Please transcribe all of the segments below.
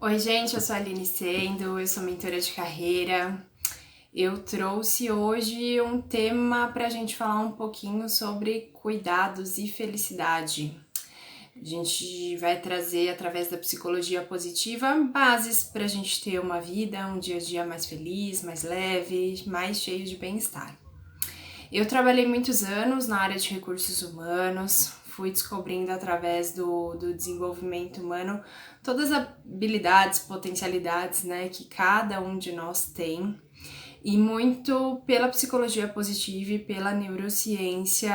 Oi, gente, eu sou a Aline Sendo, eu sou mentora de carreira. Eu trouxe hoje um tema para a gente falar um pouquinho sobre cuidados e felicidade. A gente vai trazer, através da psicologia positiva, bases para a gente ter uma vida, um dia a dia mais feliz, mais leve, mais cheio de bem-estar. Eu trabalhei muitos anos na área de recursos humanos, fui descobrindo através do desenvolvimento humano todas as habilidades, potencialidades, né, que cada um de nós tem, e muito pela psicologia positiva e pela neurociência,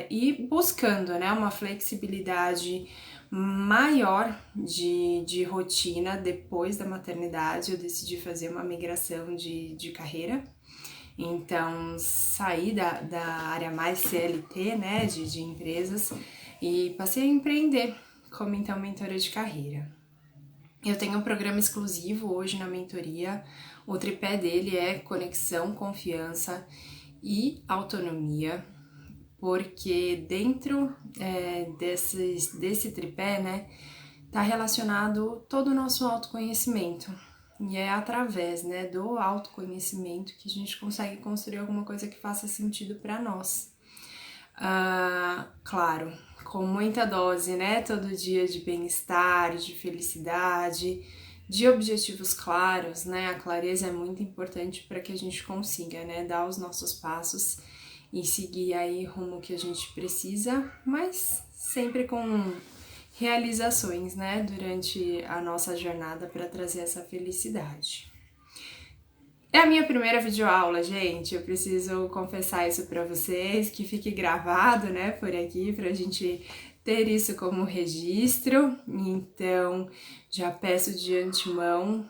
e buscando, né, uma flexibilidade maior de rotina. Depois da maternidade eu decidi fazer uma migração de carreira. Então, saí da área mais CLT, né, de empresas, e passei a empreender como então mentora de carreira. Eu tenho um programa exclusivo hoje na mentoria. O tripé dele é conexão, confiança e autonomia, porque dentro desse tripé, né, tá relacionado todo o nosso autoconhecimento. E é através, né, do autoconhecimento que a gente consegue construir alguma coisa que faça sentido para nós. Claro, com muita dose, né, todo dia de bem-estar, de felicidade, de objetivos claros, né? A clareza é muito importante para que a gente consiga, né, dar os nossos passos e seguir aí rumo que a gente precisa, mas sempre com realizações, né, durante a nossa jornada para trazer essa felicidade. É a minha primeira videoaula, gente, eu preciso confessar isso para vocês, que fique gravado, né, por aqui, pra gente ter isso como registro. Então, já peço de antemão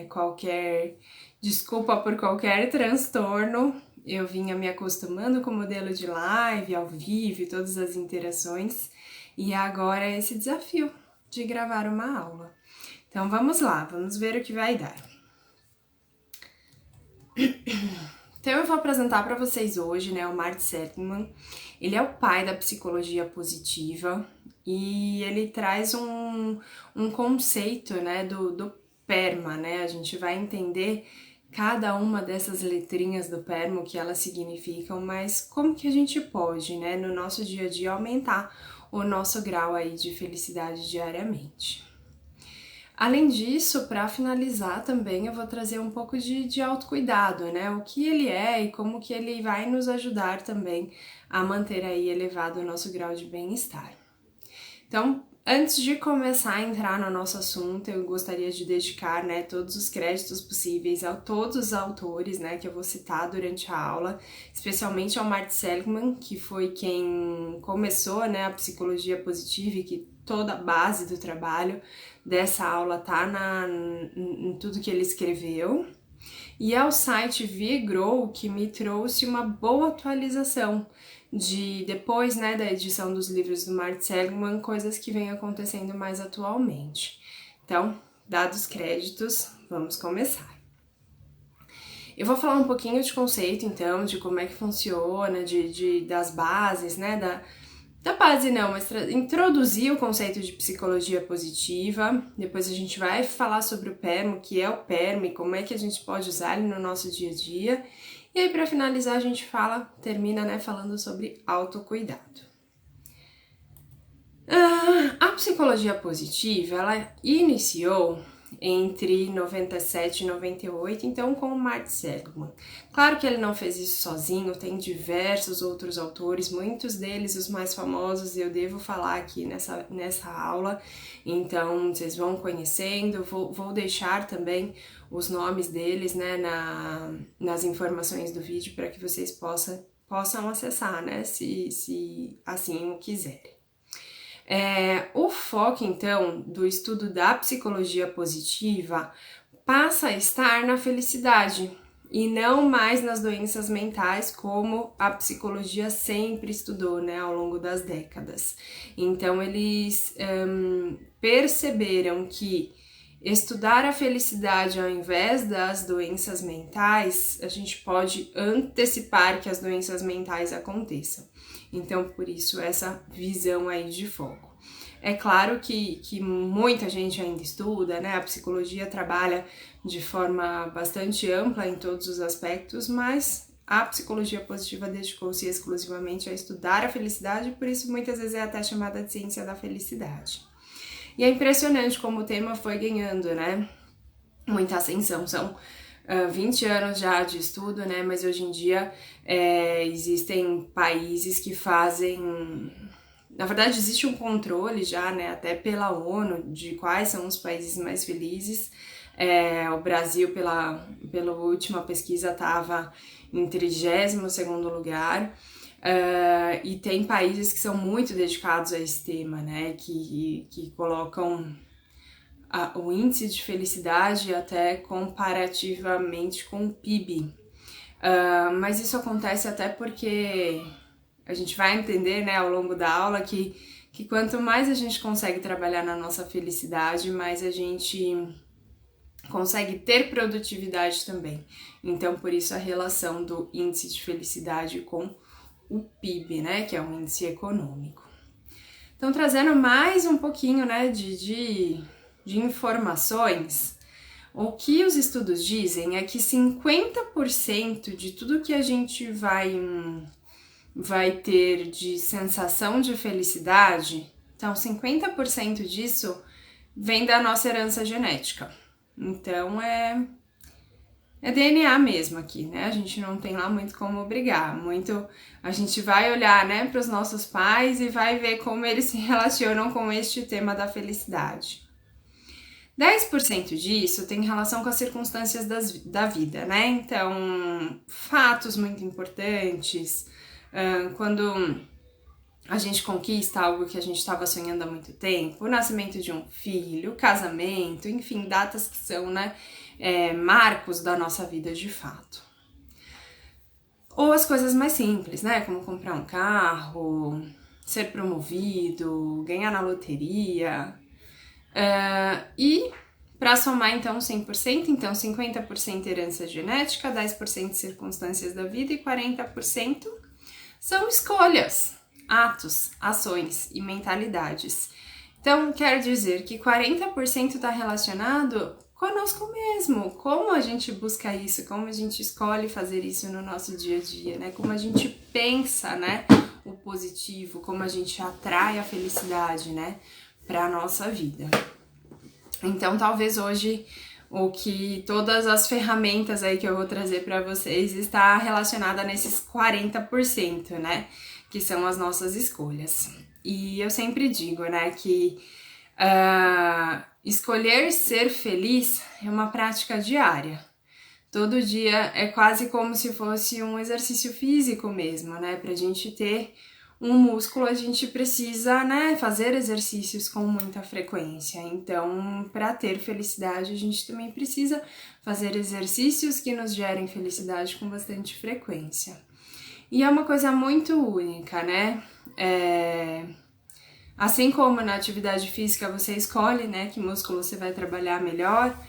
qualquer desculpa por qualquer transtorno. Eu vinha me acostumando com o modelo de live, ao vivo e todas as interações, e agora é esse desafio de gravar uma aula. Então vamos lá, vamos ver o que vai dar. Então eu vou apresentar para vocês hoje, né, o Marty Seligman. Ele é o pai da psicologia positiva e ele traz um conceito, né, do PERMA, né? A gente vai entender cada uma dessas letrinhas do PERMA, o que elas significam, mas como que a gente pode, né, no nosso dia a dia aumentar o nosso grau aí de felicidade diariamente. Além disso, para finalizar também, eu vou trazer um pouco de autocuidado, né? O que ele é e como que ele vai nos ajudar também a manter aí elevado o nosso grau de bem-estar. Então, antes de começar a entrar no nosso assunto, eu gostaria de dedicar, né, todos os créditos possíveis a todos os autores, né, que eu vou citar durante a aula, especialmente ao Marty Seligman, que foi quem começou, né, a psicologia positiva e que toda a base do trabalho dessa aula tá em tudo que ele escreveu. E ao site ViaGrow, que me trouxe uma boa atualização depois, né, da edição dos livros do Marty Seligman, coisas que vêm acontecendo mais atualmente. Então, dados os créditos, vamos começar. Eu vou falar um pouquinho de conceito, então, de como é que funciona, das bases, né, da base não, mas introduzir o conceito de psicologia positiva. Depois a gente vai falar sobre o PERMA, o que é o PERMA e como é que a gente pode usar ele no nosso dia a dia. E aí, para finalizar, a gente termina, né, falando sobre autocuidado. A psicologia positiva, ela iniciou entre 97 e 98, então com o Marty Seligman. Claro que ele não fez isso sozinho, tem diversos outros autores, muitos deles os mais famosos eu devo falar aqui nessa aula, então vocês vão conhecendo, vou deixar também os nomes deles, né, nas informações do vídeo para que vocês possam acessar, né, se assim o quiserem. O foco, então, do estudo da psicologia positiva passa a estar na felicidade e não mais nas doenças mentais, como a psicologia sempre estudou, né, ao longo das décadas. Então, eles perceberam que estudar a felicidade ao invés das doenças mentais, a gente pode antecipar que as doenças mentais aconteçam. Então, por isso, essa visão aí de foco. É claro que muita gente ainda estuda, né? A psicologia trabalha de forma bastante ampla em todos os aspectos, mas a psicologia positiva dedicou-se exclusivamente a estudar a felicidade, por isso muitas vezes é até chamada de ciência da felicidade. E é impressionante como o tema foi ganhando, né? Muita ascensão. São 20 anos já de estudo, né? Mas hoje em dia existem países que fazem... Na verdade, existe um controle já, né? Até pela ONU, de quais são os países mais felizes. O Brasil, pela última pesquisa, estava em 32º lugar. E tem países que são muito dedicados a esse tema, né? Que colocam o índice de felicidade até comparativamente com o PIB. Mas isso acontece até porque a gente vai entender, né, ao longo da aula que quanto mais a gente consegue trabalhar na nossa felicidade, mais a gente consegue ter produtividade também. Então, por isso a relação do índice de felicidade com o PIB, né, que é um índice econômico. Então, trazendo mais um pouquinho, né, de informações, o que os estudos dizem é que 50% de tudo que a gente vai ter de sensação de felicidade, então 50% disso vem da nossa herança genética. Então é DNA mesmo aqui, né? A gente não tem lá muito como brigar, a gente vai olhar, né, para os nossos pais e vai ver como eles se relacionam com este tema da felicidade. 10% disso tem relação com as circunstâncias da vida, né? Então, fatos muito importantes, quando a gente conquista algo que a gente estava sonhando há muito tempo, o nascimento de um filho, o casamento, enfim, datas que são, né, marcos da nossa vida de fato. Ou as coisas mais simples, né, como comprar um carro, ser promovido, ganhar na loteria. E para somar então 100%, então 50% herança genética, 10% circunstâncias da vida e 40% são escolhas, atos, ações e mentalidades. Então, quer dizer que 40% está relacionado conosco mesmo, como a gente busca isso, como a gente escolhe fazer isso no nosso dia a dia, né? Como a gente pensa, né, o positivo, como a gente atrai a felicidade, né, para a nossa vida. Então, talvez hoje todas as ferramentas aí que eu vou trazer para vocês está relacionada nesses 40%, né? Que são as nossas escolhas. E eu sempre digo, né, que escolher ser feliz é uma prática diária. Todo dia é quase como se fosse um exercício físico mesmo, né? Pra gente ter um músculo, a gente precisa, né, fazer exercícios com muita frequência. Então, para ter felicidade, a gente também precisa fazer exercícios que nos gerem felicidade com bastante frequência. E é uma coisa muito única, né? Assim como na atividade física você escolhe, né, que músculo você vai trabalhar melhor,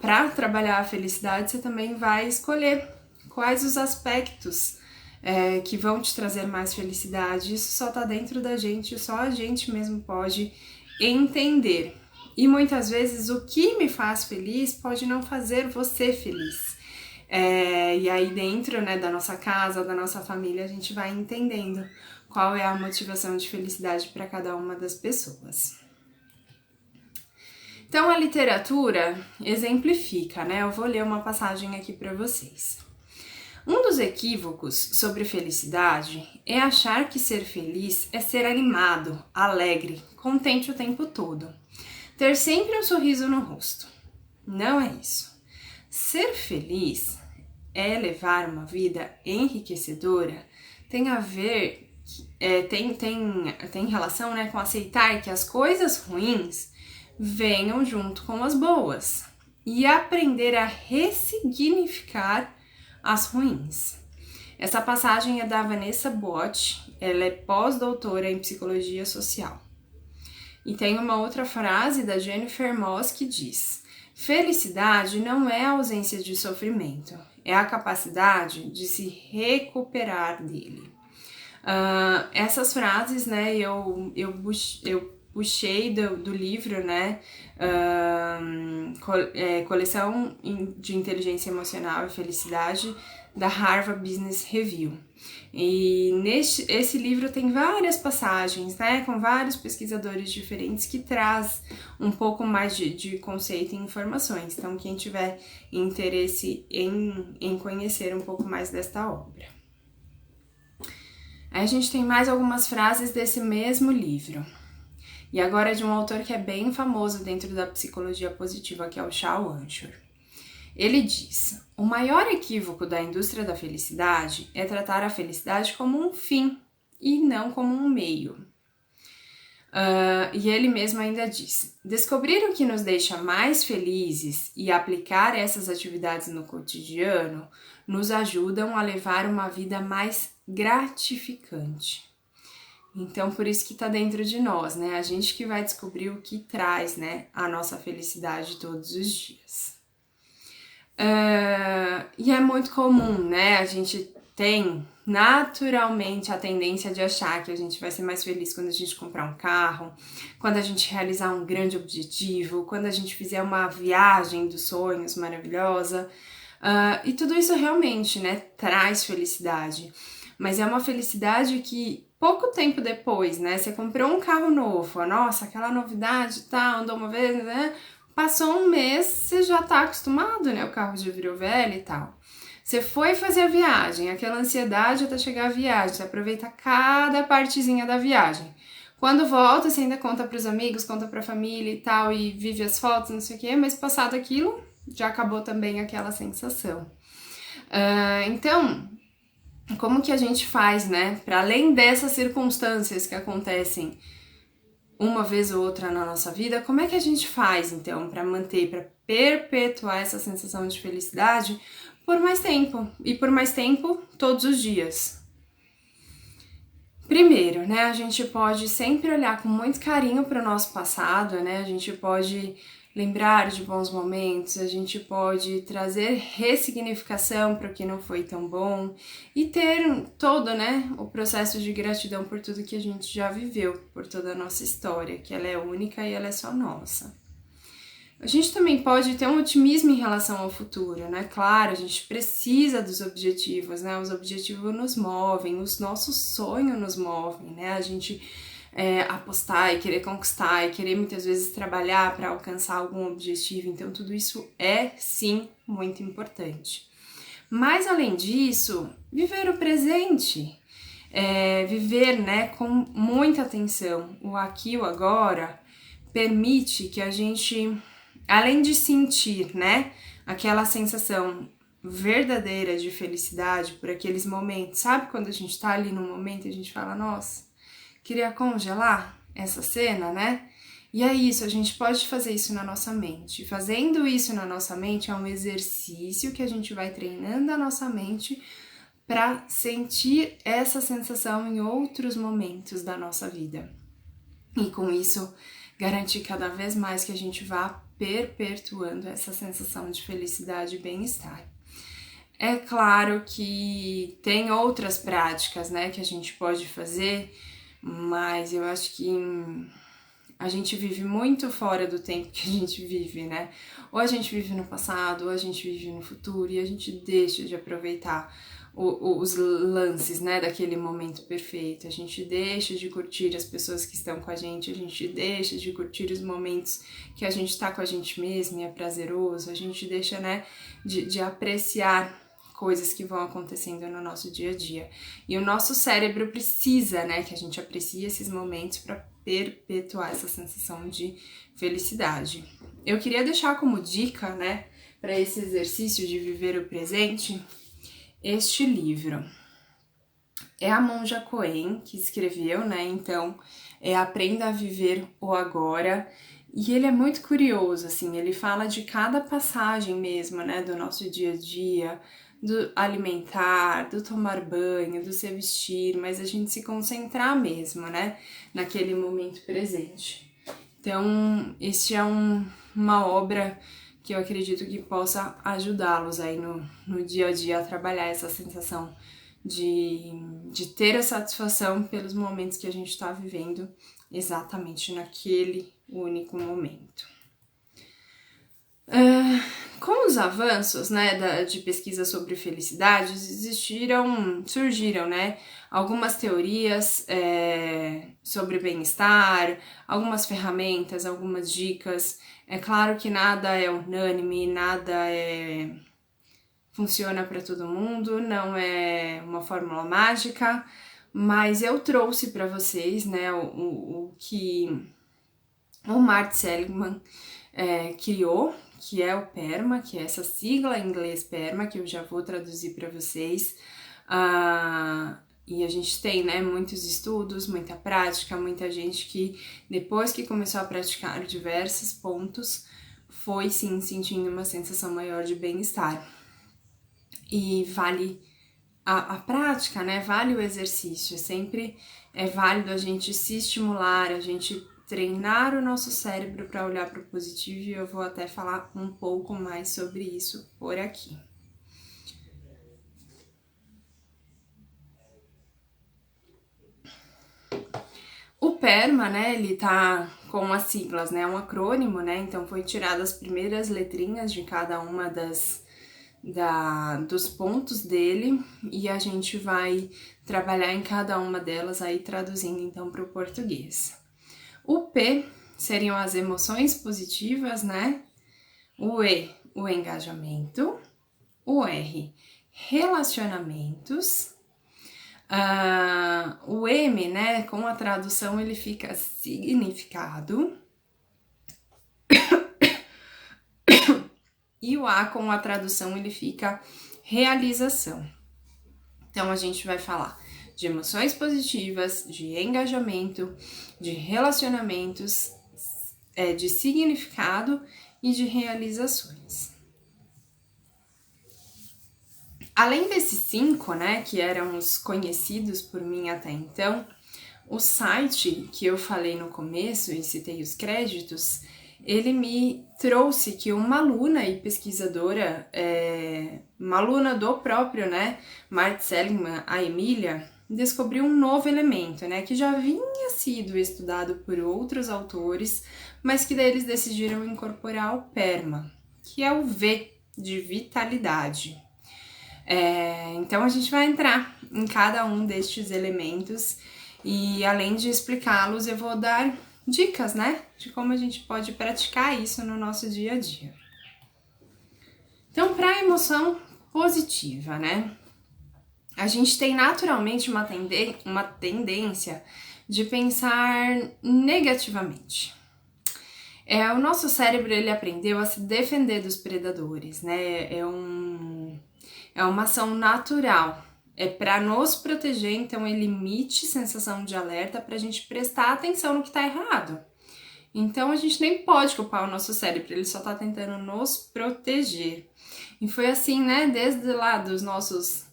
para trabalhar a felicidade você também vai escolher quais os aspectos que vão te trazer mais felicidade. Isso só tá dentro da gente, só a gente mesmo pode entender. E muitas vezes o que me faz feliz pode não fazer você feliz. E aí dentro, né, da nossa casa, da nossa família, a gente vai entendendo qual é a motivação de felicidade para cada uma das pessoas. Então a literatura exemplifica, né? Eu vou ler uma passagem aqui para vocês. Um dos equívocos sobre felicidade é achar que ser feliz é ser animado, alegre, contente o tempo todo, ter sempre um sorriso no rosto. Não é isso. Ser feliz é levar uma vida enriquecedora, tem a ver, tem relação, né, com aceitar que as coisas ruins venham junto com as boas e aprender a ressignificar as ruins. Essa passagem é da Vanessa Bott, ela é pós-doutora em psicologia social. E tem uma outra frase da Jennifer Moss que diz: felicidade não é a ausência de sofrimento, é a capacidade de se recuperar dele. Essas frases, né, eu puxei do livro, né, Coleção de Inteligência Emocional e Felicidade, da Harvard Business Review. E esse livro tem várias passagens, né, com vários pesquisadores diferentes que traz um pouco mais de conceito e informações. Então, quem tiver interesse em conhecer um pouco mais desta obra. Aí a gente tem mais algumas frases desse mesmo livro. E agora é de um autor que é bem famoso dentro da psicologia positiva, que é o Shal Answer. Ele diz: o maior equívoco da indústria da felicidade é tratar a felicidade como um fim e não como um meio. E ele mesmo ainda diz: descobrir o que nos deixa mais felizes e aplicar essas atividades no cotidiano nos ajudam a levar uma vida mais gratificante. Então, por isso que tá dentro de nós, né? A gente que vai descobrir o que traz, né, a nossa felicidade todos os dias. E é muito comum, né? A gente tem naturalmente a tendência de achar que a gente vai ser mais feliz quando a gente comprar um carro, quando a gente realizar um grande objetivo, quando a gente fizer uma viagem dos sonhos maravilhosa. E tudo isso realmente, né, traz felicidade. Mas é uma felicidade que pouco tempo depois, né, você comprou um carro novo, nossa, aquela novidade, tá, andou uma vez, né, passou um mês, você já tá acostumado, né, o carro já virou velho e tal. Você foi fazer a viagem, aquela ansiedade até chegar a viagem, você aproveita cada partezinha da viagem. Quando volta, você ainda conta pros amigos, conta pra família e tal, e vive as fotos, não sei o quê, mas passado aquilo, já acabou também aquela sensação. Então, como que a gente faz, né, para além dessas circunstâncias que acontecem uma vez ou outra na nossa vida, como é que a gente faz, então, para manter, para perpetuar essa sensação de felicidade por mais tempo, e por mais tempo todos os dias? Primeiro, né, a gente pode sempre olhar com muito carinho para o nosso passado, né, a gente pode lembrar de bons momentos, a gente pode trazer ressignificação para o que não foi tão bom e ter todo, né, o processo de gratidão por tudo que a gente já viveu, por toda a nossa história, que ela é única e ela é só nossa. A gente também pode ter um otimismo em relação ao futuro, né? Claro, a gente precisa dos objetivos, né? Os objetivos nos movem, os nossos sonhos nos movem, né? A gente apostar e querer conquistar e querer muitas vezes trabalhar para alcançar algum objetivo, então tudo isso é sim muito importante. Mas além disso, viver o presente, viver, né, com muita atenção, o aqui e o agora, permite que a gente, além de sentir, né, aquela sensação verdadeira de felicidade por aqueles momentos, sabe quando a gente tá ali no momento e a gente fala, nossa, queria congelar essa cena, né? E é isso, a gente pode fazer isso na nossa mente. Fazendo isso na nossa mente é um exercício que a gente vai treinando a nossa mente para sentir essa sensação em outros momentos da nossa vida. E com isso, garantir cada vez mais que a gente vá perpetuando essa sensação de felicidade e bem-estar. É claro que tem outras práticas, né, que a gente pode fazer, mas eu acho que a gente vive muito fora do tempo que a gente vive, né? Ou a gente vive no passado, ou a gente vive no futuro, e a gente deixa de aproveitar os lances, né, daquele momento perfeito. A gente deixa de curtir as pessoas que estão com a gente deixa de curtir os momentos que a gente tá com a gente mesmo e é prazeroso, a gente deixa, né, de apreciar coisas que vão acontecendo no nosso dia a dia. E o nosso cérebro precisa, né, que a gente aprecie esses momentos para perpetuar essa sensação de felicidade. Eu queria deixar como dica, né, para esse exercício de viver o presente, este livro. É a Monja Coen que escreveu, né, então Aprenda a Viver o Agora. E ele é muito curioso, assim, ele fala de cada passagem mesmo, né, do nosso dia a dia, do alimentar, do tomar banho, do se vestir, mas a gente se concentrar mesmo, né, naquele momento presente. Então, este é uma obra que eu acredito que possa ajudá-los aí no dia a dia a trabalhar essa sensação de ter a satisfação pelos momentos que a gente está vivendo exatamente naquele único momento. Com os avanços, né, de pesquisa sobre felicidade, surgiram, né, algumas teorias sobre bem-estar, algumas ferramentas, algumas dicas. É claro que nada é unânime, nada funciona para todo mundo, não é uma fórmula mágica, mas eu trouxe para vocês, né, o que o Mart Seligman criou, que é o PERMA, que é essa sigla em inglês PERMA, que eu já vou traduzir para vocês. E a gente tem, né, muitos estudos, muita prática, muita gente que depois que começou a praticar diversos pontos, foi sim sentindo uma sensação maior de bem-estar. E vale a prática, né? Vale o exercício. Sempre é válido a gente se estimular, a gente treinar o nosso cérebro para olhar para o positivo, e eu vou até falar um pouco mais sobre isso por aqui. O PERMA, né, ele tá com as siglas, né, um acrônimo, né, então foi tirado as primeiras letrinhas de cada uma dos pontos dele, e a gente vai trabalhar em cada uma delas aí traduzindo então para o português. O P seriam as emoções positivas, né? O E, o engajamento. O R, relacionamentos. O M, né? Com a tradução ele fica significado. E o A, com a tradução, ele fica realização. Então, a gente vai falar de emoções positivas, de engajamento, de relacionamentos, de significado e de realizações. Além desses 5, né, que eram os conhecidos por mim até então, o site que eu falei no começo e citei os créditos, ele me trouxe que uma aluna e pesquisadora, uma aluna do próprio, né, Mart Seligman, a Emília, descobriu um novo elemento, né, que já vinha sido estudado por outros autores, mas que daí eles decidiram incorporar o PERMA, que é o V de vitalidade. Então a gente vai entrar em cada um destes elementos e além de explicá-los, eu vou dar dicas, né, de como a gente pode praticar isso no nosso dia a dia. Então, para a emoção positiva, né, a gente tem naturalmente uma tendência de pensar negativamente. O nosso cérebro, ele aprendeu a se defender dos predadores, né, é uma ação natural. É para nos proteger, então ele emite sensação de alerta para a gente prestar atenção no que está errado. Então a gente nem pode culpar o nosso cérebro, ele só está tentando nos proteger. E foi assim, né, desde lá dos nossos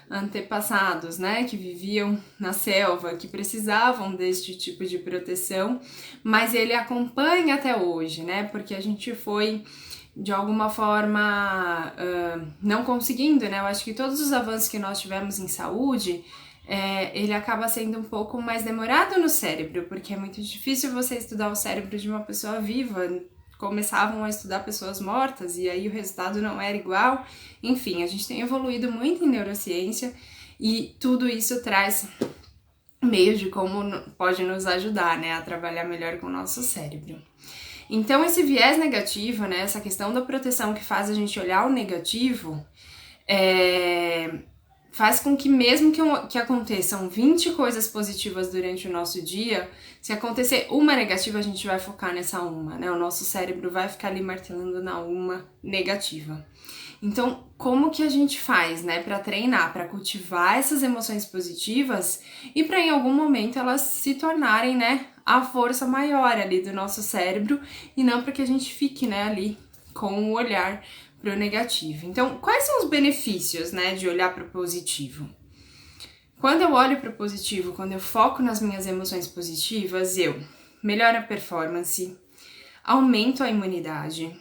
antepassados, né, que viviam na selva, que precisavam deste tipo de proteção, mas ele acompanha até hoje, né, porque a gente foi de alguma forma não conseguindo, né? Eu acho que todos os avanços que nós tivemos em saúde, ele acaba sendo um pouco mais demorado no cérebro, porque é muito difícil você estudar o cérebro de uma pessoa viva. Começavam a estudar pessoas mortas e aí o resultado não era igual. Enfim, a gente tem evoluído muito em neurociência e tudo isso traz meios de como pode nos ajudar, né, a trabalhar melhor com o nosso cérebro. Então, esse viés negativo, né, essa questão da proteção que faz a gente olhar o negativo, faz com que mesmo que aconteçam 20 coisas positivas durante o nosso dia, se acontecer uma negativa, a gente vai focar nessa uma, né? O nosso cérebro vai ficar ali martelando na uma negativa. Então, como que a gente faz, né, para treinar, para cultivar essas emoções positivas e para em algum momento elas se tornarem, né, a força maior ali do nosso cérebro e não para que a gente fique, né, ali com o olhar para o negativo. Então, quais são os benefícios, né, de olhar para o positivo? Quando eu olho para o positivo, quando eu foco nas minhas emoções positivas, eu melhoro a performance, aumento a imunidade.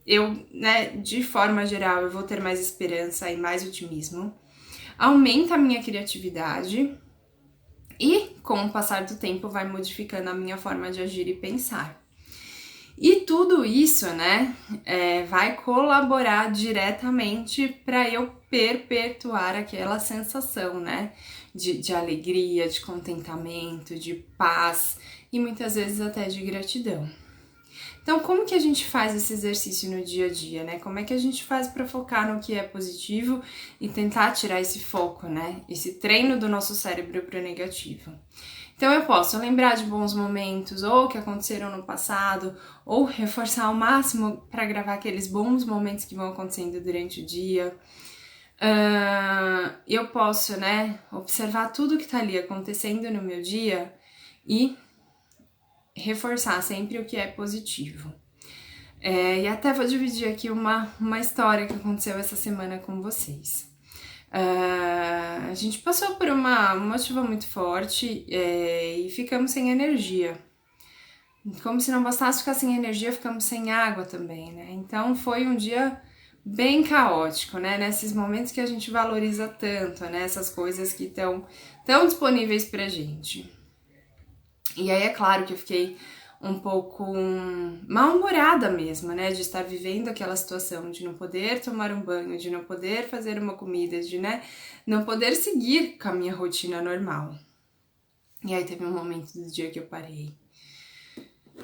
Eu, né, de forma geral, eu vou ter mais esperança e mais otimismo. aumenta a minha criatividade e, com o passar do tempo, vai modificando a minha forma de agir e pensar. E tudo isso, né, vai colaborar diretamente para eu perpetuar aquela sensação, né, de alegria, de contentamento, de paz e muitas vezes até de gratidão. Então, como que a gente faz esse exercício no dia a dia, né? Como é que a gente faz para focar no que é positivo e tentar tirar esse foco, né? Esse treino do nosso cérebro para o negativo. Então, eu posso lembrar de bons momentos ou que aconteceram no passado, ou reforçar ao máximo para gravar aqueles bons momentos que vão acontecendo durante o dia. Eu posso, né, observar tudo que tá ali acontecendo no meu dia e reforçar sempre o que é positivo. E até vou dividir aqui uma história que aconteceu essa semana com vocês. A gente passou por uma chuva muito forte e ficamos sem energia. Como se não bastasse ficar sem energia, ficamos sem água também, né? Então foi um dia bem caótico, né? Nesses momentos que a gente valoriza tanto, né? Essas coisas que estão tão disponíveis pra gente. E aí é claro que eu fiquei um pouco mal-humorada mesmo, né, de estar vivendo aquela situação, de não poder tomar um banho, de não poder fazer uma comida, de, né, não poder seguir com a minha rotina normal. E aí teve um momento do dia que eu parei,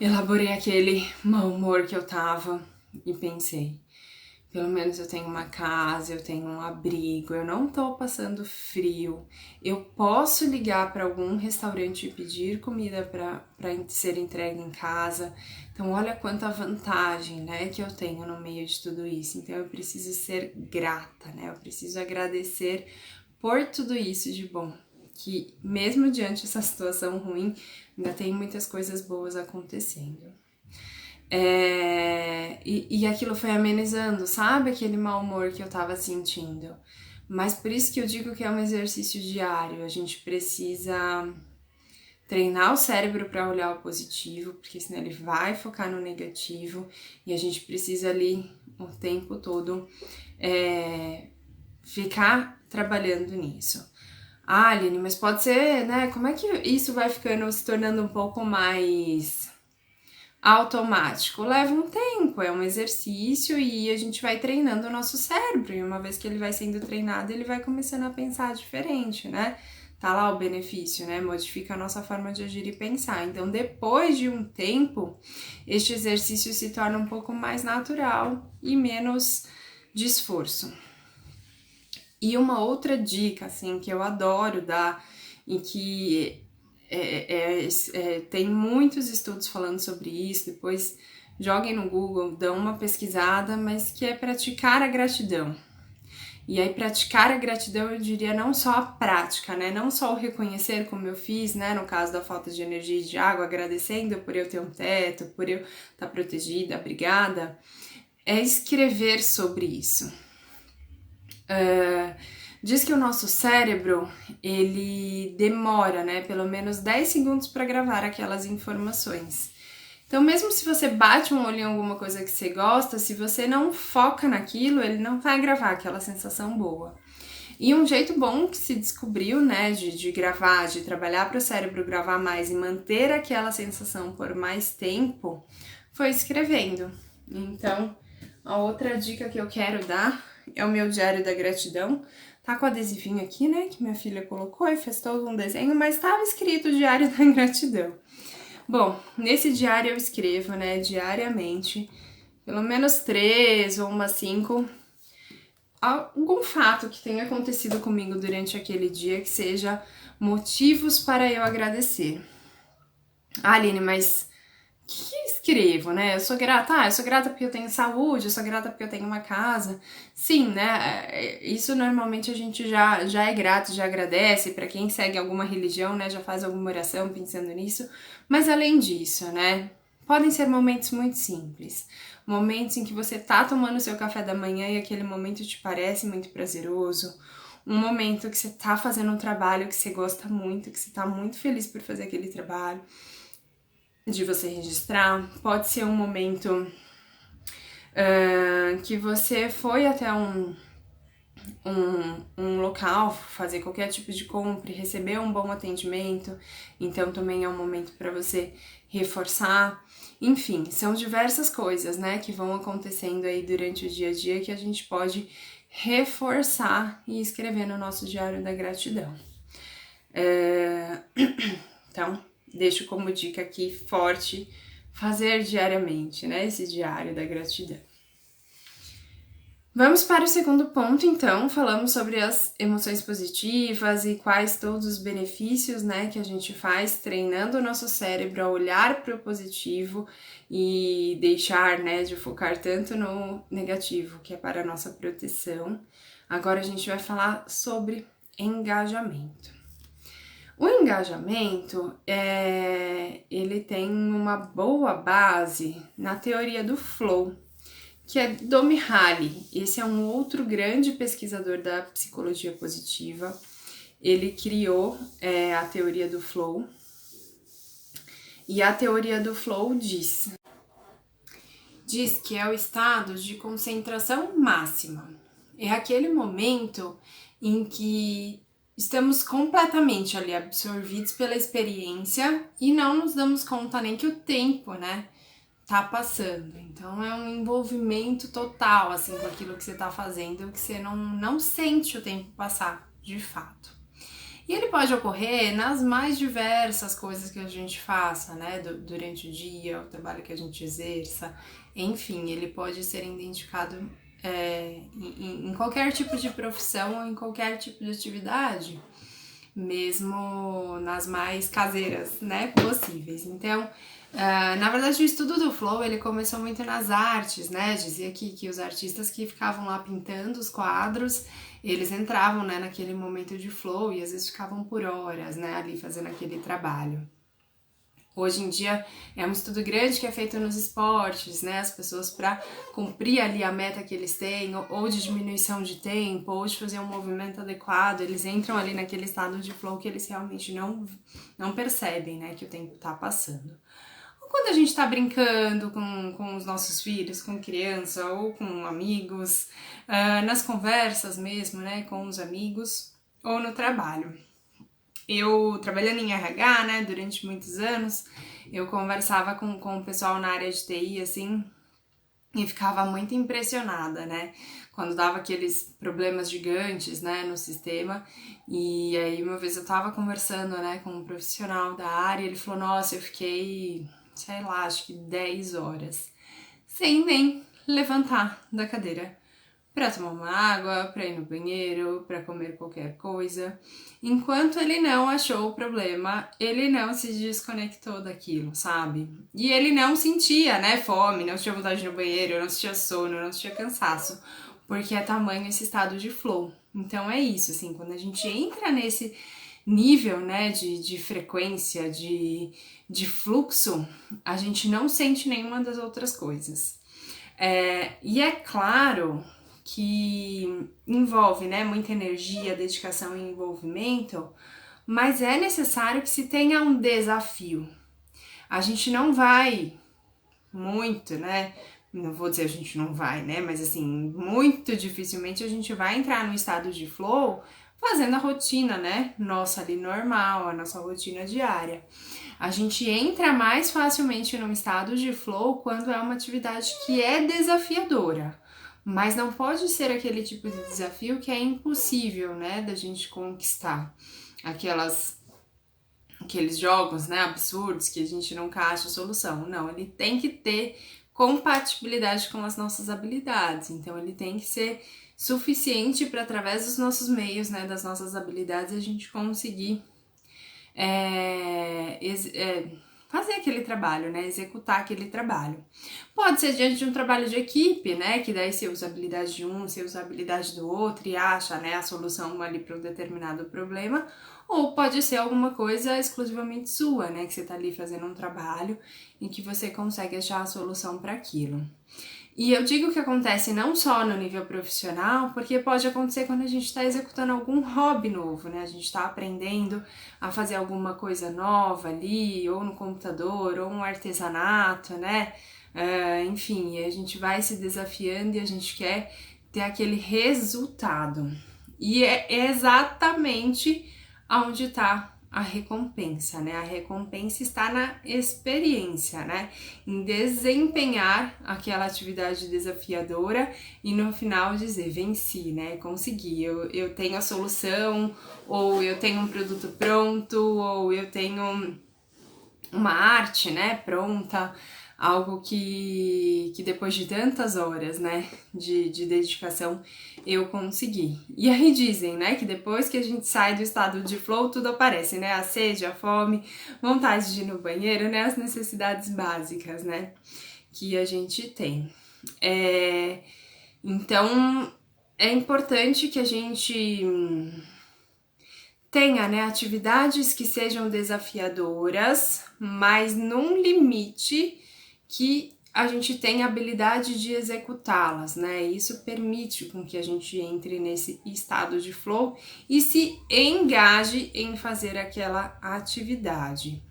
elaborei aquele mau humor que eu tava e pensei, pelo menos eu tenho uma casa, eu tenho um abrigo, eu não tô passando frio. Eu posso ligar para algum restaurante e pedir comida para ser entregue em casa. Então, olha quanta vantagem, né, que eu tenho no meio de tudo isso. Então, eu preciso ser grata, né? Eu preciso agradecer por tudo isso de bom. Que mesmo diante dessa situação ruim, ainda tem muitas coisas boas acontecendo. E aquilo foi amenizando, sabe? Aquele mau humor que eu tava sentindo. Mas por isso que eu digo que é um exercício diário. A gente precisa treinar o cérebro para olhar o positivo, porque senão ele vai focar no negativo. E a gente precisa ali o tempo todo ficar trabalhando nisso. Ah, Aline, mas pode ser, né? Como é que isso vai ficando, se tornando um pouco mais automático? Leva um tempo, é um exercício e a gente vai treinando o nosso cérebro. E uma vez que ele vai sendo treinado, ele vai começando a pensar diferente, né? Tá lá o benefício, né? Modifica a nossa forma de agir e pensar. Então, depois de um tempo, este exercício se torna um pouco mais natural e menos de esforço. E uma outra dica, assim, que eu adoro dar e que tem muitos estudos falando sobre isso, depois joguem no Google, dão uma pesquisada, mas que é praticar a gratidão. E aí, praticar a gratidão, eu diria não só a prática, né? Não só o reconhecer, como eu fiz, né? No caso da falta de energia e de água, agradecendo por eu ter um teto, por eu estar protegida, abrigada, é escrever sobre isso. Diz que o nosso cérebro, ele demora, né, pelo menos 10 segundos para gravar aquelas informações. Então, mesmo se você bate um olho em alguma coisa que você gosta, se você não foca naquilo, ele não vai gravar aquela sensação boa. E um jeito bom que se descobriu, né, de gravar, de trabalhar para o cérebro gravar mais e manter aquela sensação por mais tempo, foi escrevendo. Então, a outra dica que eu quero dar é o meu diário da gratidão. Tá com o adesivinho aqui, né, que minha filha colocou e fez todo um desenho, mas estava escrito diário da gratidão. Bom, nesse diário eu escrevo, né, diariamente, pelo menos 3 ou umas 5, algum fato que tenha acontecido comigo durante aquele dia que seja motivos para eu agradecer. Ah, Aline, mas o que eu escrevo, né? Eu sou grata porque eu tenho saúde, eu sou grata porque eu tenho uma casa. Sim, né? Isso normalmente a gente já é grato, já agradece. Para quem segue alguma religião, né? Já faz alguma oração pensando nisso. Mas além disso, né? Podem ser momentos muito simples. Momentos em que você tá tomando seu café da manhã e aquele momento te parece muito prazeroso. Um momento que você tá fazendo um trabalho que você gosta muito, que você tá muito feliz por fazer aquele trabalho, de você registrar. Pode ser um momento que você foi até um local, fazer qualquer tipo de compra, receber um bom atendimento, então também é um momento para você reforçar. Enfim, são diversas coisas, né, que vão acontecendo aí durante o dia a dia que a gente pode reforçar e escrever no nosso diário da gratidão. Então, deixo como dica aqui forte fazer diariamente, né, esse diário da gratidão. Vamos para o segundo ponto, então, falamos sobre as emoções positivas e quais todos os benefícios, né, que a gente faz treinando o nosso cérebro a olhar para o positivo e deixar, né, de focar tanto no negativo, que é para a nossa proteção. Agora a gente vai falar sobre engajamento. O engajamento, ele tem uma boa base na teoria do flow, que é do Mihaly. Esse é um outro grande pesquisador da psicologia positiva. Ele criou a teoria do flow. E a teoria do flow diz que é o estado de concentração máxima. É aquele momento em que estamos completamente ali absorvidos pela experiência e não nos damos conta nem que o tempo, né, tá passando. Então é um envolvimento total, assim, com aquilo que você tá fazendo, que você não sente o tempo passar, de fato. E ele pode ocorrer nas mais diversas coisas que a gente faça, né, durante o dia, o trabalho que a gente exerça, enfim, ele pode ser identificado em qualquer tipo de profissão ou em qualquer tipo de atividade, mesmo nas mais caseiras, né, possíveis. Então, na verdade, o estudo do flow, ele começou muito nas artes, né, dizia que os artistas que ficavam lá pintando os quadros, eles entravam, né, naquele momento de flow e às vezes ficavam por horas, né, ali fazendo aquele trabalho. Hoje em dia é um estudo grande que é feito nos esportes, né? As pessoas para cumprir ali a meta que eles têm, ou de diminuição de tempo, ou de fazer um movimento adequado, eles entram ali naquele estado de flow que eles realmente não percebem, né? Que o tempo tá passando. Ou quando a gente tá brincando com os nossos filhos, com criança ou com amigos, nas conversas mesmo, né? Com os amigos, ou no trabalho. Eu, trabalhando em RH, né, durante muitos anos, eu conversava com o pessoal na área de TI, assim, e ficava muito impressionada, né, quando dava aqueles problemas gigantes, né, no sistema, e aí uma vez eu tava conversando, né, com um profissional da área, e ele falou, nossa, eu fiquei, sei lá, acho que 10 horas, sem nem levantar da cadeira, para tomar uma água, para ir no banheiro, para comer qualquer coisa. Enquanto ele não achou o problema, ele não se desconectou daquilo, sabe? E ele não sentia, né, fome, não sentia vontade de ir no banheiro, não sentia sono, não sentia cansaço, porque é tamanho esse estado de flow. Então é isso, assim, quando a gente entra nesse nível, né, de frequência, de fluxo, a gente não sente nenhuma das outras coisas. E é claro que envolve, né, muita energia, dedicação e envolvimento, mas é necessário que se tenha um desafio. A gente não vai muito, né? Não vou dizer a gente não vai, né? Mas assim, muito dificilmente a gente vai entrar no estado de flow fazendo a rotina, né? Nossa ali normal, a nossa rotina diária. A gente entra mais facilmente num estado de flow quando é uma atividade que é desafiadora. Mas não pode ser aquele tipo de desafio que é impossível, né, da gente conquistar. Aqueles jogos, né, absurdos que a gente nunca acha solução. Não, ele tem que ter compatibilidade com as nossas habilidades. Então, ele tem que ser suficiente para, através dos nossos meios, né, das nossas habilidades, a gente conseguir fazer aquele trabalho, né? Executar aquele trabalho. Pode ser diante de um trabalho de equipe, né? Que daí você usa a habilidade de um, você usa a habilidade do outro e acha, né, a solução ali para um determinado problema. Ou pode ser alguma coisa exclusivamente sua, né? Que você tá ali fazendo um trabalho em que você consegue achar a solução para aquilo. E eu digo que acontece não só no nível profissional, porque pode acontecer quando a gente está executando algum hobby novo, né? A gente está aprendendo a fazer alguma coisa nova ali, ou no computador, ou um artesanato, né? Enfim, a gente vai se desafiando e a gente quer ter aquele resultado. E é exatamente onde está a recompensa, né? A recompensa está na experiência, né? Em desempenhar aquela atividade desafiadora e no final dizer, venci, né? Consegui, eu tenho a solução, ou eu tenho um produto pronto, ou eu tenho uma arte, né, pronta, algo que depois de tantas horas, né, de dedicação, eu consegui. E aí dizem, né, que depois que a gente sai do estado de flow, tudo aparece, né, a sede, a fome, vontade de ir no banheiro, né, as necessidades básicas, né, que a gente tem. Então, é importante que a gente tenha, né, atividades que sejam desafiadoras, mas num limite que a gente tenha habilidade de executá-las, né? Isso permite com que a gente entre nesse estado de flow e se engaje em fazer aquela atividade.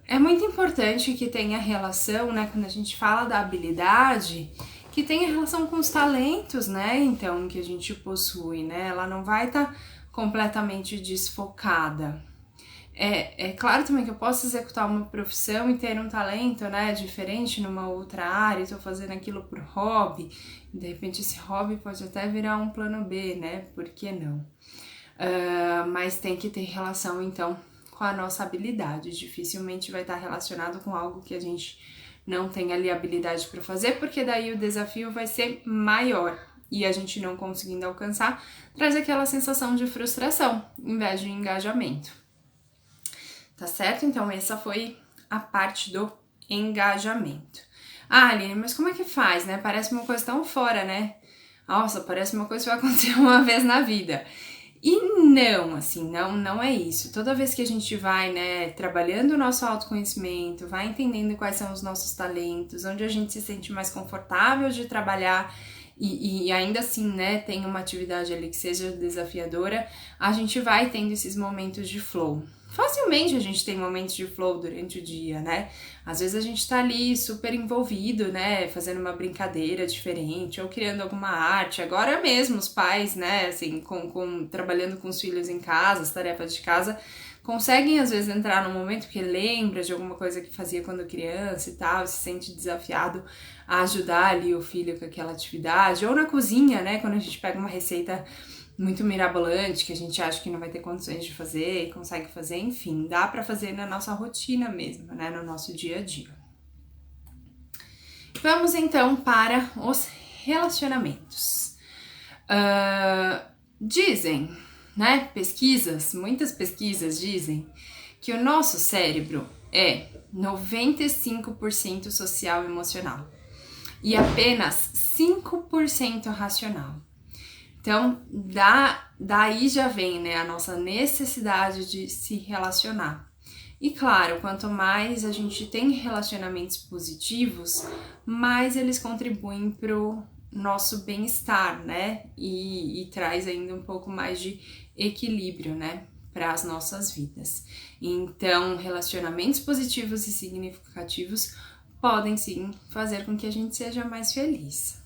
É muito importante que tenha relação, né, quando a gente fala da habilidade, que tenha relação com os talentos, né, então, que a gente possui, né, ela não vai estar completamente desfocada. É claro também que eu posso executar uma profissão e ter um talento, né, diferente numa outra área, estou fazendo aquilo por hobby, e de repente esse hobby pode até virar um plano B, né, por que não? Mas tem que ter relação, então, com a nossa habilidade, dificilmente vai estar relacionado com algo que a gente não tem ali habilidade para fazer, porque daí o desafio vai ser maior. E a gente não conseguindo alcançar, traz aquela sensação de frustração, em vez de engajamento. Tá certo? Então, essa foi a parte do engajamento. Ah, Aline, mas como é que faz, né? Parece uma coisa tão fora, né? Nossa, parece uma coisa que vai acontecer uma vez na vida. E não, assim, não é isso. Toda vez que a gente vai, né, trabalhando o nosso autoconhecimento, vai entendendo quais são os nossos talentos, onde a gente se sente mais confortável de trabalhar e ainda assim, né, tem uma atividade ali que seja desafiadora, a gente vai tendo esses momentos de flow. Facilmente a gente tem momentos de flow durante o dia, né? Às vezes a gente tá ali super envolvido, né? Fazendo uma brincadeira diferente ou criando alguma arte. Agora mesmo os pais, né? Assim, trabalhando com os filhos em casa, as tarefas de casa, conseguem às vezes entrar num momento que lembra de alguma coisa que fazia quando criança e tal, se sente desafiado a ajudar ali o filho com aquela atividade. Ou na cozinha, né? Quando a gente pega uma receita muito mirabolante, que a gente acha que não vai ter condições de fazer e consegue fazer, enfim, dá para fazer na nossa rotina mesmo, né, no nosso dia a dia. Vamos então para os relacionamentos. Dizem, né, muitas pesquisas dizem que o nosso cérebro é 95% social e emocional e apenas 5% racional. Então, daí já vem, né, a nossa necessidade de se relacionar. E claro, quanto mais a gente tem relacionamentos positivos, mais eles contribuem para o nosso bem-estar, né? E traz ainda um pouco mais de equilíbrio, né, para as nossas vidas. Então, relacionamentos positivos e significativos podem sim fazer com que a gente seja mais feliz.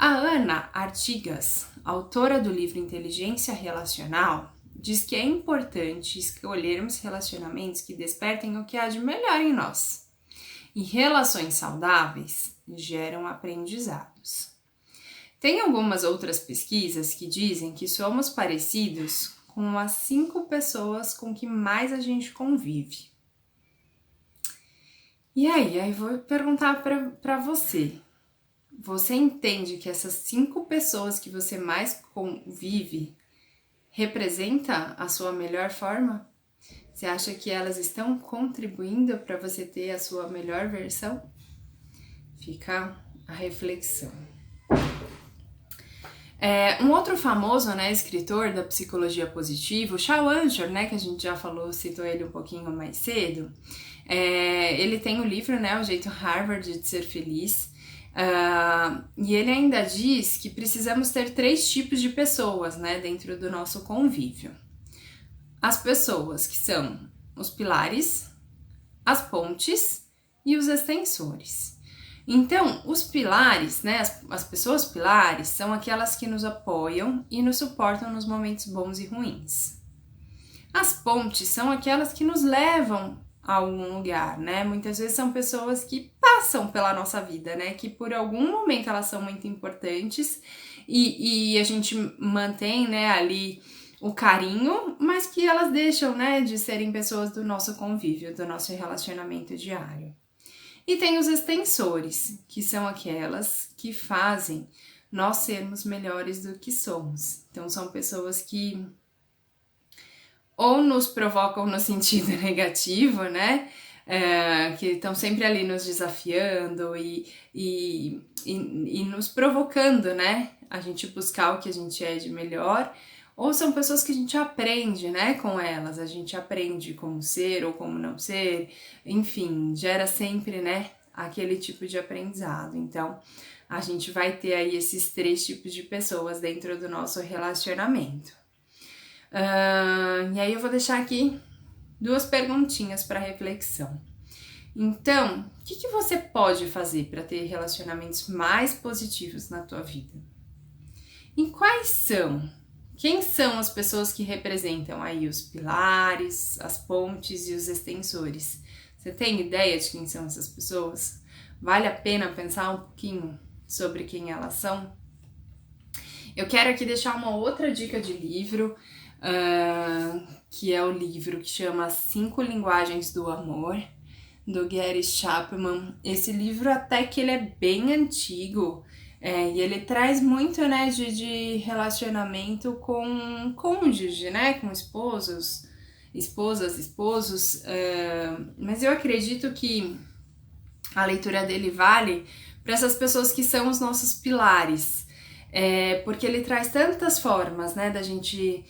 A Ana Artigas, autora do livro Inteligência Relacional, diz que é importante escolhermos relacionamentos que despertem o que há de melhor em nós. E relações saudáveis geram aprendizados. Tem algumas outras pesquisas que dizem que somos parecidos com as 5 pessoas com que mais a gente convive. E aí vou perguntar para você. Você entende que essas 5 pessoas que você mais convive representa a sua melhor forma? Você acha que elas estão contribuindo para você ter a sua melhor versão? Fica a reflexão. Um outro famoso, né, escritor da psicologia positiva, o Shawn Achor, né, que a gente já falou, citou ele um pouquinho mais cedo, ele tem o livro, né, O Jeito Harvard de Ser Feliz, e ele ainda diz que precisamos ter 3 tipos de pessoas, né, dentro do nosso convívio. As pessoas que são os pilares, as pontes e os extensores. Então, os pilares, né, as pessoas pilares são aquelas que nos apoiam e nos suportam nos momentos bons e ruins. As pontes são aquelas que nos levam a algum lugar, né? Muitas vezes são pessoas que passam pela nossa vida, né? Que por algum momento elas são muito importantes e a gente mantém, né, ali o carinho, mas que elas deixam, né, de serem pessoas do nosso convívio, do nosso relacionamento diário. E tem os extensores, que são aquelas que fazem nós sermos melhores do que somos. Então, são pessoas que ou nos provocam no sentido negativo, né? Que estão sempre ali nos desafiando e nos provocando, né? A gente buscar o que a gente é de melhor. Ou são pessoas que a gente aprende, né, com elas, a gente aprende como ser ou como não ser, enfim, gera sempre, né, aquele tipo de aprendizado. Então, a gente vai ter aí esses 3 tipos de pessoas dentro do nosso relacionamento. E aí eu vou deixar aqui 2 perguntinhas para reflexão. Então, o que você pode fazer para ter relacionamentos mais positivos na tua vida? E quais são? Quem são as pessoas que representam aí os pilares, as pontes e os extensores? Você tem ideia de quem são essas pessoas? Vale a pena pensar um pouquinho sobre quem elas são? Eu quero aqui deixar uma outra dica de livro, que é o livro que chama 5 Linguagens do Amor, do Gary Chapman. Esse livro até que ele é bem antigo, e ele traz muito, né, de relacionamento com cônjuge, né, com esposos, esposos, mas eu acredito que a leitura dele vale para essas pessoas que são os nossos pilares, porque ele traz tantas formas, né, da gente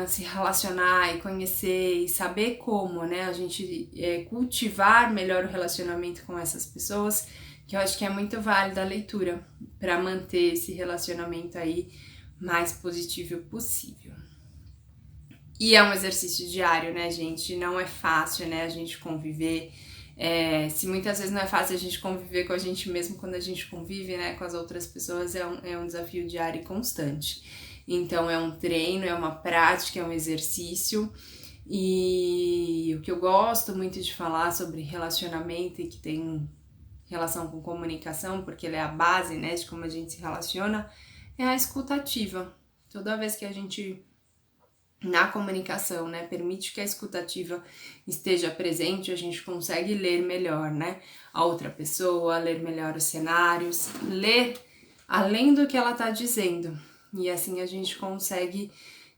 se relacionar e conhecer e saber como, né, a gente cultivar melhor o relacionamento com essas pessoas, que eu acho que é muito válida a leitura para manter esse relacionamento aí mais positivo possível. E é um exercício diário, né, gente? Não é fácil, né, a gente conviver. Se muitas vezes não é fácil a gente conviver com a gente mesmo, quando a gente convive, né, com as outras pessoas, é um desafio diário e constante. Então é um treino, é uma prática, é um exercício. E o que eu gosto muito de falar sobre relacionamento e que tem relação com comunicação, porque ele é a base, né, de como a gente se relaciona, é a escuta ativa. Toda vez que a gente, na comunicação, né, permite que a escuta ativa esteja presente, a gente consegue ler melhor, né, a outra pessoa, ler melhor os cenários, ler além do que ela tá dizendo. E assim a gente consegue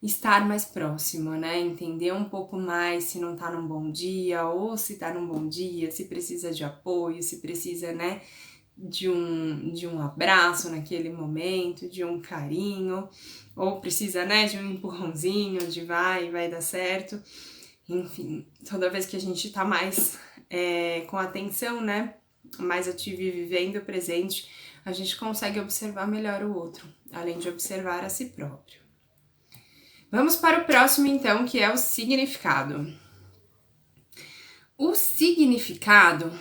estar mais próximo, né? Entender um pouco mais se não tá num bom dia ou se tá num bom dia, se precisa de apoio, se precisa, né, de um abraço naquele momento, de um carinho, ou precisa, né, de um empurrãozinho, de vai dar certo. Enfim, toda vez que a gente tá mais com atenção, né, mais ativo e vivendo o presente, a gente consegue observar melhor o outro, além de observar a si próprio. Vamos para o próximo, então, que é o significado. O significado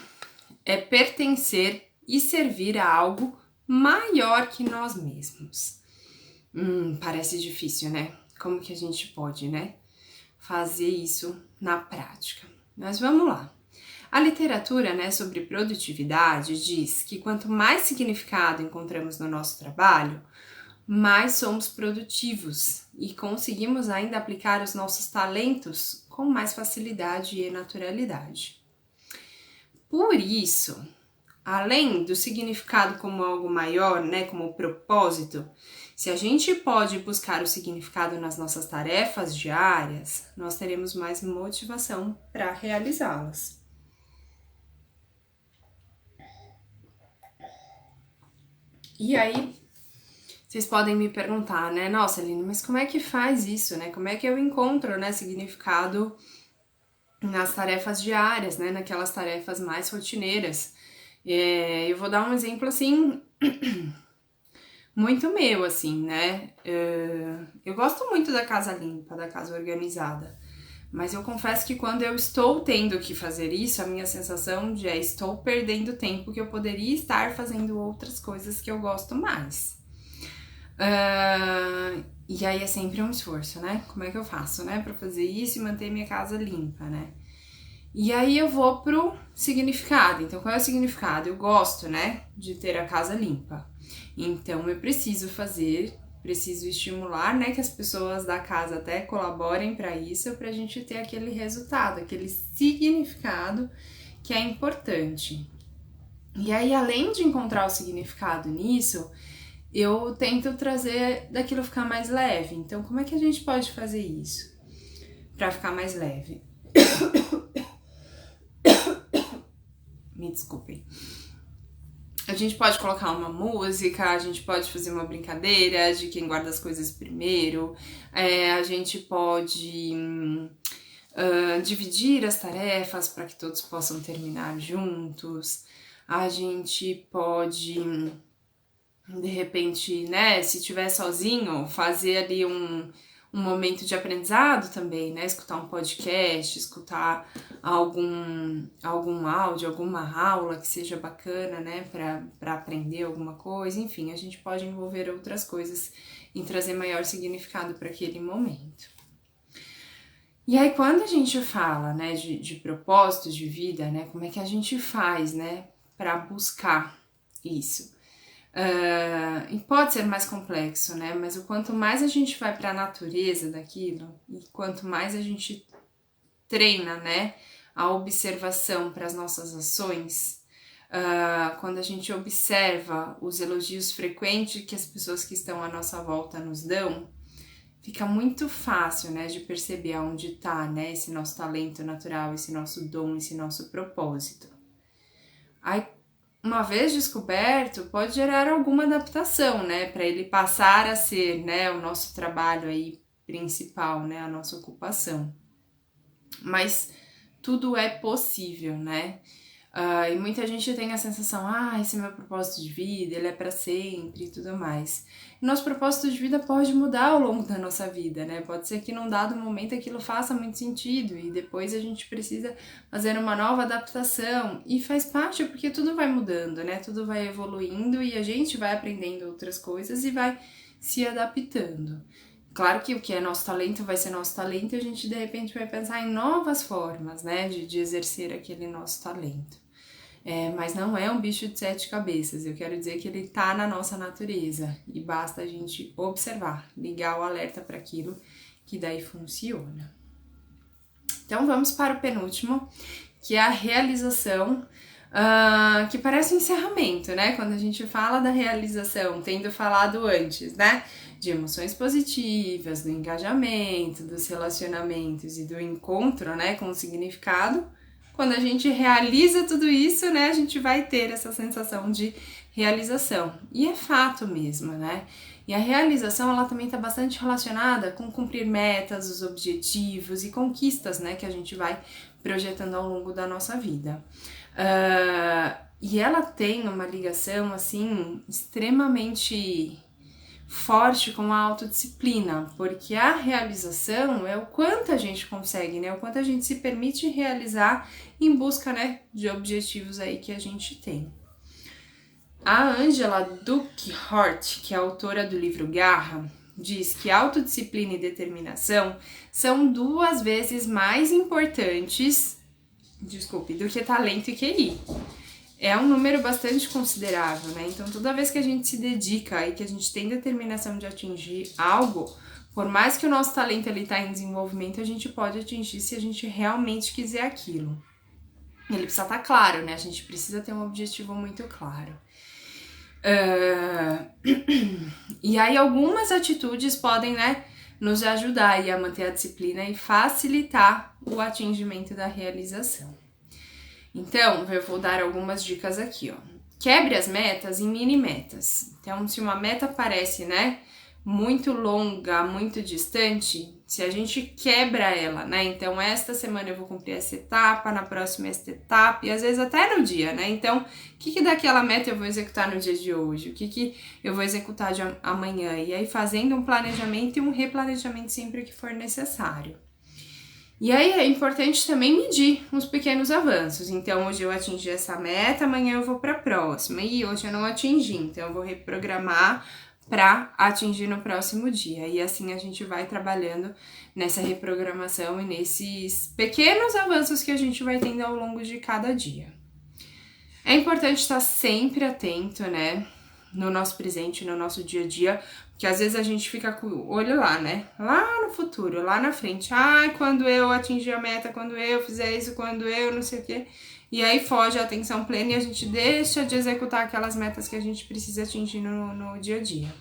é pertencer e servir a algo maior que nós mesmos. Parece difícil, né? Como que a gente pode, né, fazer isso na prática? Mas vamos lá. A literatura, né, sobre produtividade diz que quanto mais significado encontramos no nosso trabalho, mais somos produtivos e conseguimos ainda aplicar os nossos talentos com mais facilidade e naturalidade. Por isso, além do significado como algo maior, né, como propósito, se a gente pode buscar o significado nas nossas tarefas diárias, nós teremos mais motivação para realizá-las. E aí, vocês podem me perguntar, né? Nossa, Aline, mas como é que faz isso, né? Como é que eu encontro, né, significado nas tarefas diárias, né? Naquelas tarefas mais rotineiras. Eu vou dar um exemplo, assim, muito meu, assim, né? Eu gosto muito da casa limpa, da casa organizada. Mas eu confesso que quando eu estou tendo que fazer isso, a minha sensação de estou perdendo tempo que eu poderia estar fazendo outras coisas que eu gosto mais. E aí é sempre um esforço, né? Como é que eu faço, né? Pra fazer isso e manter minha casa limpa, né? E aí eu vou pro significado. Então, qual é o significado? Eu gosto, né, de ter a casa limpa. Então, eu preciso estimular, né, que as pessoas da casa até colaborem para isso, pra gente ter aquele resultado, aquele significado que é importante. E aí, além de encontrar o significado nisso, eu tento trazer daquilo ficar mais leve. Então, como é que a gente pode fazer isso para ficar mais leve? Me desculpem. A gente pode colocar uma música, a gente pode fazer uma brincadeira de quem guarda as coisas primeiro, a gente pode dividir as tarefas para que todos possam terminar juntos, a gente pode, de repente, né, se estiver sozinho, fazer ali um momento de aprendizado também, né? Escutar um podcast, escutar algum áudio, alguma aula que seja bacana, né? Para aprender alguma coisa. Enfim, a gente pode envolver outras coisas em trazer maior significado para aquele momento. E aí, quando a gente fala, né, de propósitos de vida, né? Como é que a gente faz, né? Para buscar isso? E pode ser mais complexo, né? Mas o quanto mais a gente vai para a natureza daquilo e quanto mais a gente treina, né, a observação para as nossas ações, quando a gente observa os elogios frequentes que as pessoas que estão à nossa volta nos dão, fica muito fácil, né, de perceber aonde está, né, esse nosso talento natural, esse nosso dom, esse nosso propósito. Aí, uma vez descoberto, pode gerar alguma adaptação, né, para ele passar a ser, né, o nosso trabalho aí principal, né, a nossa ocupação. Mas tudo é possível, né? E muita gente tem a sensação, esse é meu propósito de vida, ele é para sempre e tudo mais. E nosso propósito de vida pode mudar ao longo da nossa vida, né? Pode ser que num dado momento aquilo faça muito sentido e depois a gente precisa fazer uma nova adaptação. E faz parte porque tudo vai mudando, né? Tudo vai evoluindo e a gente vai aprendendo outras coisas e vai se adaptando. Claro que o que é nosso talento vai ser nosso talento e a gente de repente vai pensar em novas formas, né, de exercer aquele nosso talento. Mas não é um bicho de 7 cabeças, eu quero dizer que ele tá na nossa natureza e basta a gente observar, ligar o alerta para aquilo que daí funciona. Então vamos para o penúltimo, que é a realização, que parece um encerramento, né? Quando a gente fala da realização, tendo falado antes, né? De emoções positivas, do engajamento, dos relacionamentos e do encontro, né, com o significado. Quando a gente realiza tudo isso, né, a gente vai ter essa sensação de realização. E é fato mesmo, né? E a realização, ela também está bastante relacionada com cumprir metas, os objetivos e conquistas, né, que a gente vai projetando ao longo da nossa vida. E ela tem uma ligação, assim, extremamente forte com a autodisciplina, porque a realização é o quanto a gente consegue, né? O quanto a gente se permite realizar em busca, né, de objetivos aí que a gente tem. A Angela Duckworth, que é autora do livro Garra, diz que autodisciplina e determinação são 2 vezes mais importantes, do que talento e QI. É um número bastante considerável, né? Então, toda vez que a gente se dedica e que a gente tem determinação de atingir algo, por mais que o nosso talento ele tá em desenvolvimento, a gente pode atingir se a gente realmente quiser aquilo. Ele precisa estar claro, né? A gente precisa ter um objetivo muito claro. E aí, algumas atitudes podem, né, nos ajudar aí a manter a disciplina e facilitar o atingimento da realização. Então, eu vou dar algumas dicas aqui, ó. Quebre as metas em mini metas. Então, se uma meta parece, né, muito longa, muito distante, se a gente quebra ela, né? Então, esta semana eu vou cumprir essa etapa, na próxima esta etapa, e às vezes até no dia, né? Então, o que daquela meta eu vou executar no dia de hoje? O que eu vou executar de amanhã? E aí, fazendo um planejamento e um replanejamento sempre que for necessário. E aí é importante também medir os pequenos avanços. Então, hoje eu atingi essa meta, amanhã eu vou para a próxima. E hoje eu não atingi, então eu vou reprogramar para atingir no próximo dia. E assim a gente vai trabalhando nessa reprogramação e nesses pequenos avanços que a gente vai tendo ao longo de cada dia. É importante estar sempre atento, né? No nosso presente, no nosso dia a dia, porque às vezes a gente fica com o olho lá, né? Lá no futuro, lá na frente. Ai, quando eu atingir a meta, quando eu fizer isso, quando eu não sei o quê. E aí foge a atenção plena e a gente deixa de executar aquelas metas que a gente precisa atingir no dia a dia.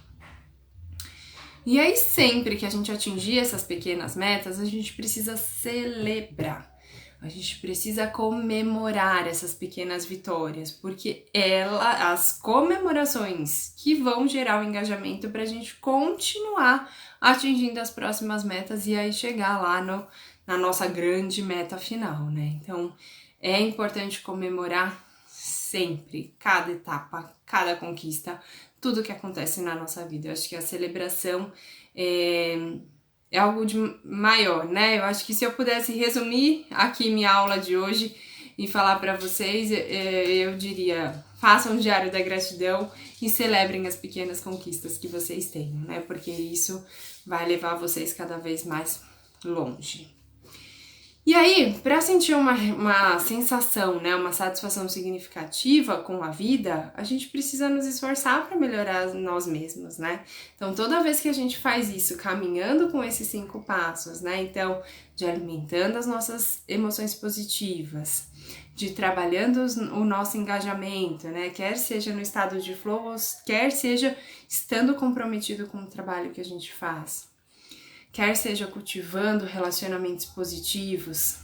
E aí sempre que a gente atingir essas pequenas metas, a gente precisa celebrar. A gente precisa comemorar essas pequenas vitórias, porque as comemorações que vão gerar o engajamento para a gente continuar atingindo as próximas metas e aí chegar lá na nossa grande meta final, né? Então, é importante comemorar sempre, cada etapa, cada conquista, tudo que acontece na nossa vida. Eu acho que a celebração é algo de maior, né? Eu acho que se eu pudesse resumir aqui minha aula de hoje e falar para vocês, eu diria: façam um diário da gratidão e celebrem as pequenas conquistas que vocês tenham, né? Porque isso vai levar vocês cada vez mais longe. E aí, para sentir uma sensação, né, uma satisfação significativa com a vida, a gente precisa nos esforçar para melhorar nós mesmos, né? Então, toda vez que a gente faz isso, caminhando com esses 5 passos, né? Então, de alimentando as nossas emoções positivas, de trabalhando o nosso engajamento, né? Quer seja no estado de flow, quer seja estando comprometido com o trabalho que a gente faz. Quer seja cultivando relacionamentos positivos,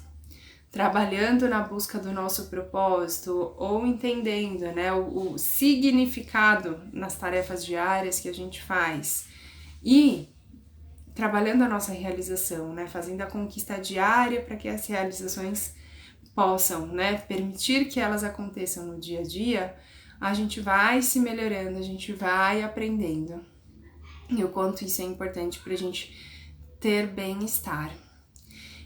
trabalhando na busca do nosso propósito ou entendendo, né, o significado nas tarefas diárias que a gente faz e trabalhando a nossa realização, né, fazendo a conquista diária para que as realizações possam, né, permitir que elas aconteçam no dia a dia, a gente vai se melhorando, a gente vai aprendendo. E o quanto isso é importante para a gente ter bem-estar.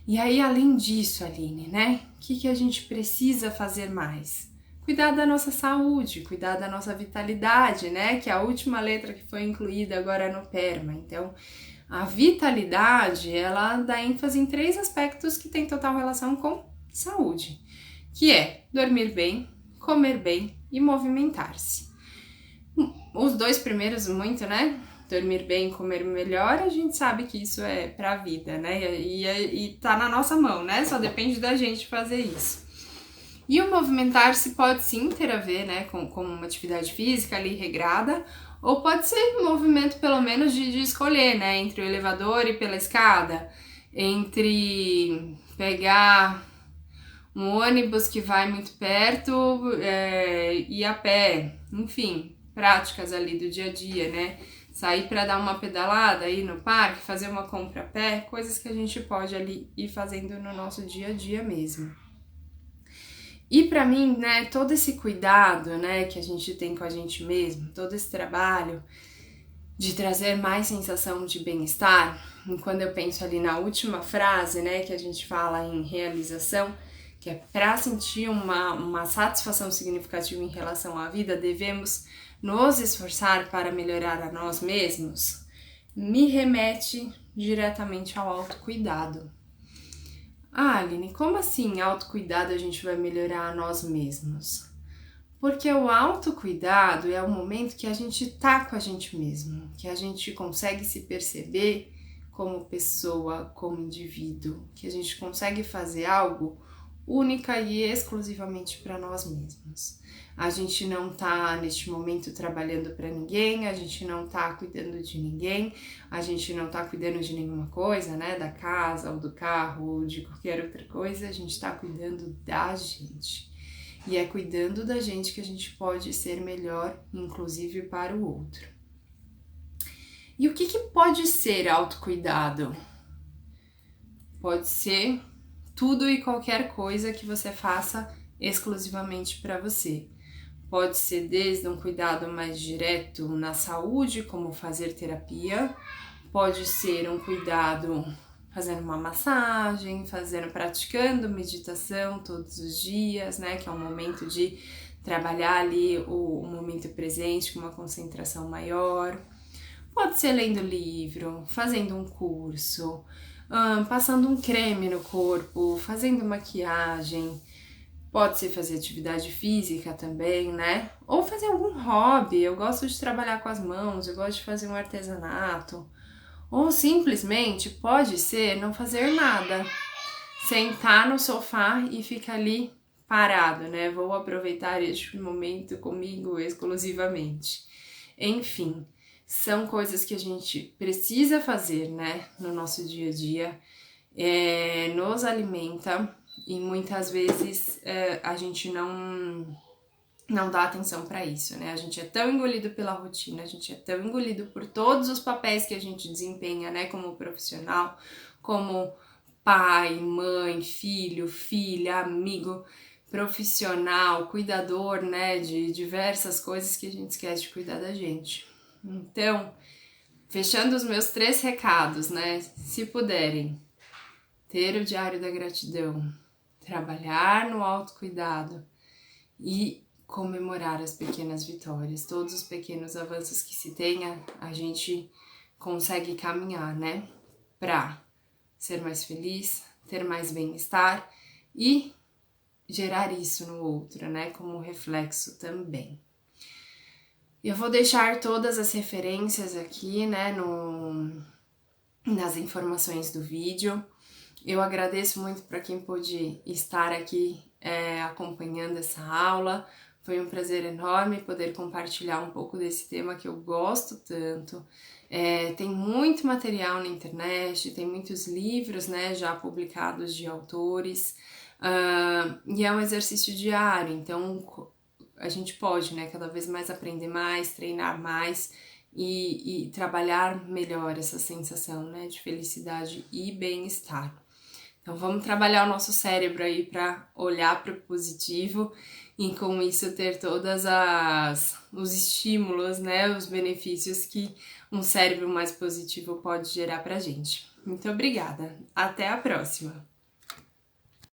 E aí, além disso, Aline, né? O que a gente precisa fazer mais? Cuidar da nossa saúde, cuidar da nossa vitalidade, né? Que é a última letra que foi incluída agora no PERMA. Então, a vitalidade, ela dá ênfase em 3 aspectos que têm total relação com saúde, que é dormir bem, comer bem e movimentar-se. Os 2 primeiros muito, né? Dormir bem, comer melhor, a gente sabe que isso é pra vida, né? E tá na nossa mão, né? Só depende da gente fazer isso. E o movimentar-se pode sim ter a ver, né, com uma atividade física ali regrada, ou pode ser um movimento pelo menos de escolher, né? Entre o elevador e pela escada, entre pegar um ônibus que vai muito perto e a pé, enfim, práticas ali do dia a dia, né? Sair para dar uma pedalada aí no parque, fazer uma compra a pé, coisas que a gente pode ali ir fazendo no nosso dia a dia mesmo. E para mim, né, todo esse cuidado, né, que a gente tem com a gente mesmo, todo esse trabalho de trazer mais sensação de bem-estar, e quando eu penso ali na última frase, né, que a gente fala em realização, que é para sentir uma satisfação significativa em relação à vida, devemos nos esforçar para melhorar a nós mesmos, me remete diretamente ao autocuidado. Ah, Aline, como assim autocuidado a gente vai melhorar a nós mesmos? Porque o autocuidado é o momento que a gente tá com a gente mesmo, que a gente consegue se perceber como pessoa, como indivíduo, que a gente consegue fazer algo única e exclusivamente para nós mesmos. A gente não tá neste momento trabalhando para ninguém, a gente não tá cuidando de ninguém, a gente não tá cuidando de nenhuma coisa, né, da casa ou do carro ou de qualquer outra coisa, a gente tá cuidando da gente. E é cuidando da gente que a gente pode ser melhor, inclusive para o outro. E o que pode ser autocuidado? Pode ser tudo e qualquer coisa que você faça exclusivamente para você. Pode ser desde um cuidado mais direto na saúde, como fazer terapia, pode ser um cuidado fazendo uma massagem, praticando meditação todos os dias, né? Que é um momento de trabalhar ali o momento presente com uma concentração maior. Pode ser lendo livro, fazendo um curso, passando um creme no corpo, fazendo maquiagem. Pode ser fazer atividade física também, né? Ou fazer algum hobby. Eu gosto de trabalhar com as mãos, eu gosto de fazer um artesanato. Ou simplesmente pode ser não fazer nada. Sentar no sofá e ficar ali parado, né? Vou aproveitar este momento comigo exclusivamente. Enfim, são coisas que a gente precisa fazer, né? No nosso dia a dia. Nos alimenta e muitas vezes a gente não dá atenção para isso, né? A gente é tão engolido pela rotina, a gente é tão engolido por todos os papéis que a gente desempenha, né? Como profissional, como pai, mãe, filho, filha, amigo, profissional, cuidador, né? De diversas coisas que a gente esquece de cuidar da gente. Então, fechando os meus 3 recados, né? Se puderem, ter o diário da gratidão, trabalhar no autocuidado e comemorar as pequenas vitórias. Todos os pequenos avanços que se tenha, a gente consegue caminhar, né? Pra ser mais feliz, ter mais bem-estar e gerar isso no outro, né? Como reflexo também. Eu vou deixar todas as referências aqui, né? Nas informações do vídeo. Eu agradeço muito para quem pôde estar aqui acompanhando essa aula. Foi um prazer enorme poder compartilhar um pouco desse tema que eu gosto tanto. Tem muito material na internet, tem muitos livros, né, já publicados de autores, e é um exercício diário, então a gente pode, né, cada vez mais aprender mais, treinar mais e trabalhar melhor essa sensação, né, de felicidade e bem-estar. Então vamos trabalhar o nosso cérebro aí para olhar para o positivo e com isso ter todas os estímulos, né, os benefícios que um cérebro mais positivo pode gerar pra gente. Muito obrigada. Até a próxima.